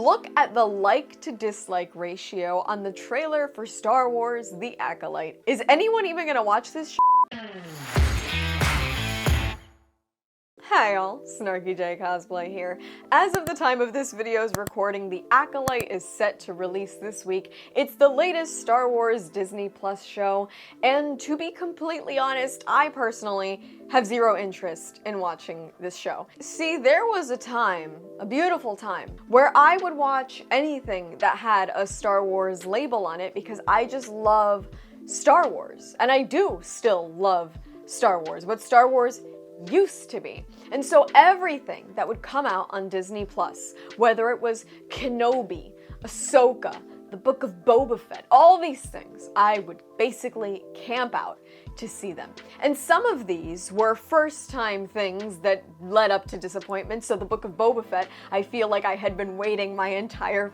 look at the like to dislike ratio on the trailer for Star Wars The Acolyte. Is anyone even gonna watch this shit? Hi y'all, SnarkyJay cosplay here. As of the time of this video's recording, The Acolyte is set to release this week. It's the latest Star Wars Disney Plus show, and to be completely honest, I personally have zero interest in watching this show. See, there was a time, a beautiful time, where I would watch anything that had a Star Wars label on it because I just love Star Wars. And I do still love Star Wars, but Star Wars used to be. And so everything that would come out on Disney Plus, whether it was Kenobi, Ahsoka, the Book of Boba Fett, all these things, I would basically camp out to see them. And some of these were first-time things that led up to disappointment. So the Book of Boba Fett, I feel like I had been waiting my entire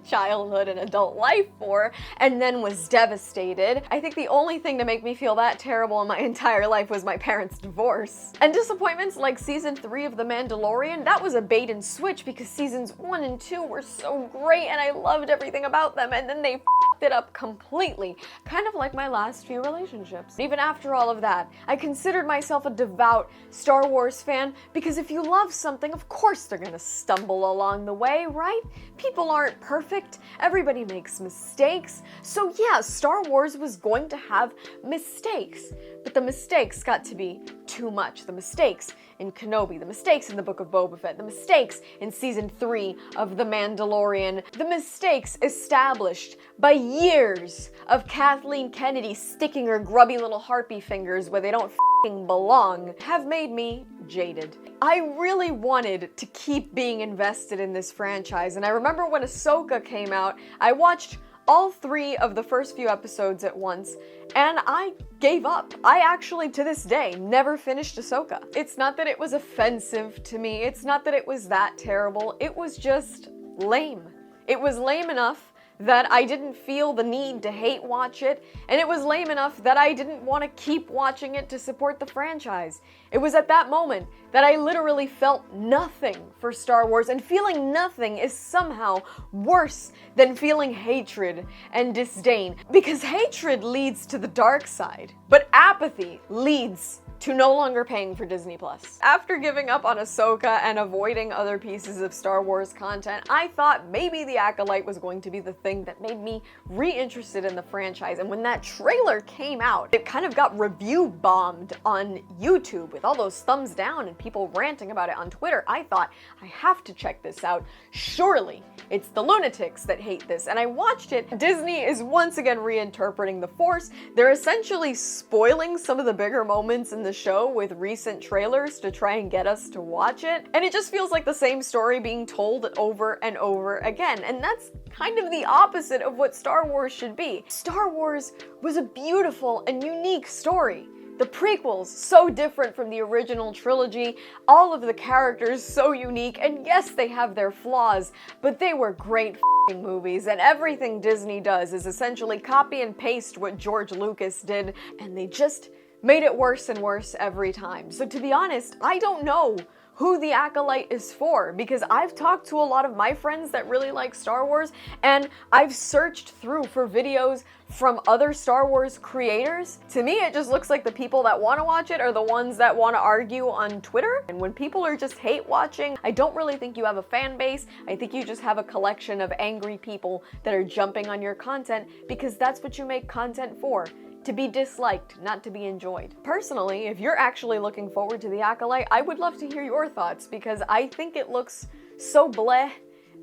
childhood and adult life for, and then was devastated. I think the only thing to make me feel that terrible in my entire life was my parents' divorce. And disappointments like season 3 of The Mandalorian, that was a bait and switch because seasons 1 and 2 were so great and I loved everything about them, and then they f***ed it up completely. Kind of like my last few relationships. Even after all of that, I considered myself a devout Star Wars fan because if you love something, of course they're gonna stumble along the way, right? People aren't perfect. Everybody makes mistakes. So yeah, Star Wars was going to have mistakes, but the mistakes got to be too much. The mistakes in Kenobi, the mistakes in the Book of Boba Fett, the mistakes in season 3 of The Mandalorian, the mistakes established by years of Kathleen Kennedy sticking her grubby little harpy fingers where they don't f***ing belong have made me jaded. I really wanted to keep being invested in this franchise, and I remember when Ahsoka came out, I watched all 3 of the first few episodes at once, and I gave up. I actually, to this day, never finished Ahsoka. It's not that it was offensive to me, it's not that it was that terrible, it was just lame. It was lame enough that I didn't feel the need to hate watch it, and it was lame enough that I didn't want to keep watching it to support the franchise. It was at that moment that I literally felt nothing for Star Wars, and feeling nothing is somehow worse than feeling hatred and disdain, because hatred leads to the dark side, but apathy leads to no longer paying for Disney Plus. After giving up on Ahsoka and avoiding other pieces of Star Wars content, I thought maybe The Acolyte was going to be the thing that made me re-interested in the franchise. And when that trailer came out, it kind of got review bombed on YouTube with all those thumbs down and people ranting about it on Twitter. I thought, I have to check this out. Surely it's the lunatics that hate this. And I watched it. Disney is once again reinterpreting the Force. They're essentially spoiling some of the bigger moments in the show with recent trailers to try and get us to watch it. And it just feels like the same story being told over and over again. And that's kind of the opposite of what Star Wars should be. Star Wars was a beautiful and unique story. The prequels, so different from the original trilogy, all of the characters so unique, and yes, they have their flaws, but they were great movies, and everything Disney does is essentially copy and paste what George Lucas did, and they just made it worse and worse every time. So to be honest, I don't know who The Acolyte is for, because I've talked to a lot of my friends that really like Star Wars, and I've searched through for videos from other Star Wars creators. To me, it just looks like the people that want to watch it are the ones that want to argue on Twitter. And when people are just hate watching, I don't really think you have a fan base. I think you just have a collection of angry people that are jumping on your content because that's what you make content for. To be disliked, not to be enjoyed. Personally, if you're actually looking forward to The Acolyte, I would love to hear your thoughts because I think it looks so bleh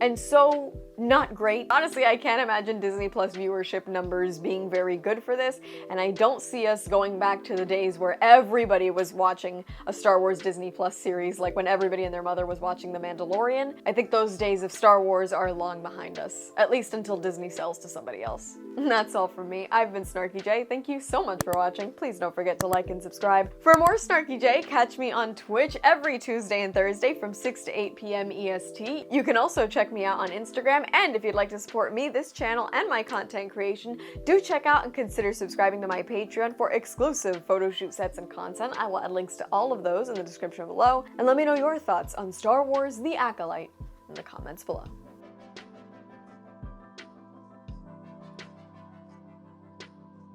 and so not great. Honestly, I can't imagine Disney Plus viewership numbers being very good for this, and I don't see us going back to the days where everybody was watching a Star Wars Disney Plus series, like when everybody and their mother was watching The Mandalorian. I think those days of Star Wars are long behind us, at least until Disney sells to somebody else. And that's all from me. I've been SnarkyJay. Thank you so much for watching. Please don't forget to like and subscribe. For more SnarkyJay, catch me on Twitch every Tuesday and Thursday from 6 to 8 p.m. EST. You can also check me out on Instagram, and if you'd like to support me, this channel, and my content creation, do check out and consider subscribing to my Patreon for exclusive photo shoot sets and content. I will add links to all of those in the description below, and let me know your thoughts on Star Wars The Acolyte in the comments below.